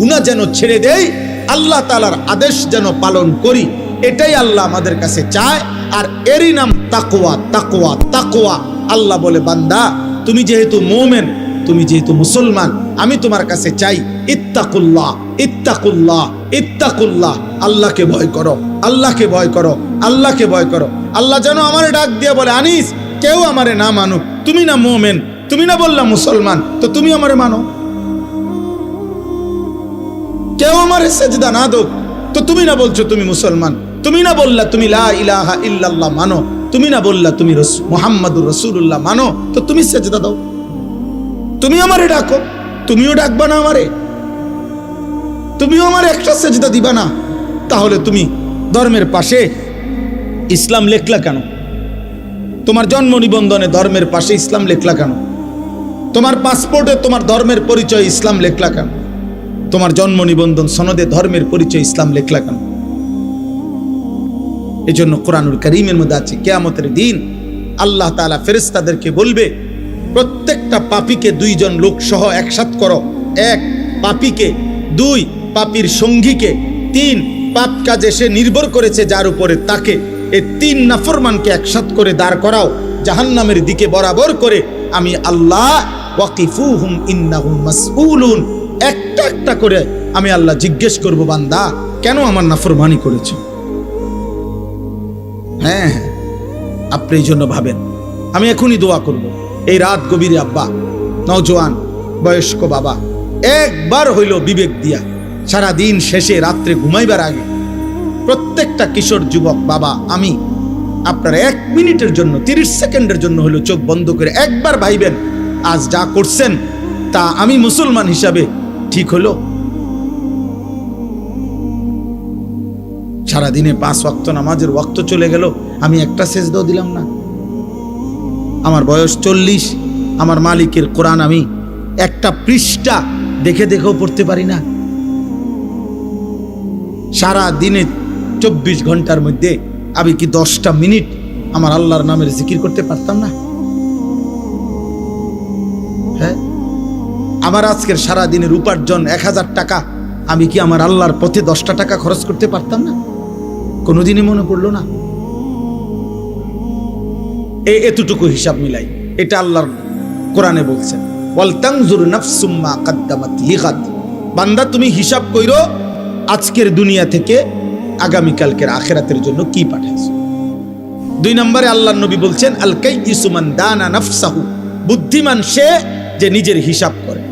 গুনাহ যেন ছেড়ে দেই, আল্লাহ তাআলার আদেশ যেন পালন করি, এটাই আল্লাহ আমাদের কাছে চায়। আর এরই নাম তাকওয়া। তাকওয়া তাকওয়া। আল্লাহ বলে, বান্দা তুমি যেহেতু মুমিন, তুমি যেহেতু মুসলমান, আমি তোমার কাছে চাই ইত্তাকুল্লাহ ইত্তাকুল্লাহ ইত্তাকুল্লাহ। আল্লাহকে ভয় করো, আল্লাহকে ভয় করো, আল্লাহকে ভয় করো। আল্লাহ যেন আমারে ডাক দিয়ে বলে, আনিস, কেউ আমারে না মানুক, তুমি না মুমিন, তুমি না বললা মুসলমান, তো তুমি আমারে মানো। কেউ আমারে সেজদা না দোক, তো তুমি না বলছো তুমি মুসলমান, তুমি না বললা তুমি লা ইলাহা ইল্লাল্লাহ মানো, তুমি না বললা তুমি মুহাম্মাদুর রাসূলুল্লাহ মানো, তো তুমি সেজদা দাও। তুমি আমারে ডাকো, তুমিও ডাকবা না আমারে, তুমিও আমার একটা সেজদা দিবা না, তাহলে তুমি ধর্মের পাশে ইসলাম লেখলা কেন? তোমার জন্ম নিবন্ধনে ধর্মের পাশে ইসলাম লেখলা কেন? তোমার পাসপোর্টে তোমার ধর্মের পরিচয় ইসলাম লেখলা কেন? তোমার জন্ম নিবন্ধন সনদে ধর্মের পরিচয় ইসলাম লেখলা কেন? এই জন্য কোরআনুল কারীমের মধ্যে আছে, কিয়ামতের দিন আল্লাহ তাআলা ফেরেশতাদেরকে বলবে, প্রত্যেকটা পাপীকে দুইজন লোক সহ একসাথ করো। এক, পাপীকে; দুই, পাপীর সঙ্গীকে; তিন, পাপ কাজে সে নির্ভর করেছে যার উপরে, তাকে। এই তিন নাফরমানকে একসাথ করে দাঁড় করাও জাহান্নামের দিকে বরাবর করে। আমি আল্লাহ ওয়াকিফুহুম ইন্নাহুম মাসউলুন, একটা একটা করে আমি আল্লাহ জিজ্ঞেস করব, বান্দা কেন আমার নাফরমানি করেছো? হ্যাঁ, আপনি এই জন্য ভাবেন, আমি এখনই দোয়া করব। এই রাত গভীরে আব্বা, নওজোয়ান বয়স্ক বাবা, একবার হইল বিবেক দিয়া সারা দিন শেষে রাত্রে ঘুমাইবার আগে প্রত্যেকটা কিশোর যুবক বাবা, আমি আপনার 1 মিনিটের জন্য, 30 সেকেন্ডের জন্য হলো চোখ বন্ধ করে একবার ভাইবেন, আজ যা করছেন তা আমি মুসলমান হিসাবে ঠিক হলো? সারাদিনে 5 ওয়াক্ত নামাজের ওয়াক্ত চলে গেল, আমি একটা সেজদাও দিলাম না। আমার বয়স 40, আমার মালিকের কোরআন আমি একটা পৃষ্ঠা দেখে দেখেও পড়তে পারি না। সারা দিনে 24 ঘন্টার মধ্যে আমি কি 10টা মিনিট আমার আল্লাহর নামের জিকির করতে পারতাম না? হ্যাঁ, আমার আজকের সারা দিনের উপার্জন 1000 টাকা, আমি কি আমার আল্লাহর পথে 10টা টাকা খরচ করতে পারতাম না? কোনোদিনই মনে পড়লো না। এতটুকু হিসাব মিলাই, এটা আল্লাহর কোরআনে বলছেন, ওয়াল তানজুর নাফসুম মা কদ্দামাত লিগাদ। বান্দা তুমি হিসাব কইরো আজকের দুনিয়া থেকে আগামীকালকের আখিরাতের জন্য কি পাঠাইছো। 2 নম্বরে আল্লাহর নবী বলছেন, আল কাইয়িসু মান দানা নাফসাহু, বুদ্ধিমান সে যে নিজের হিসাব করে।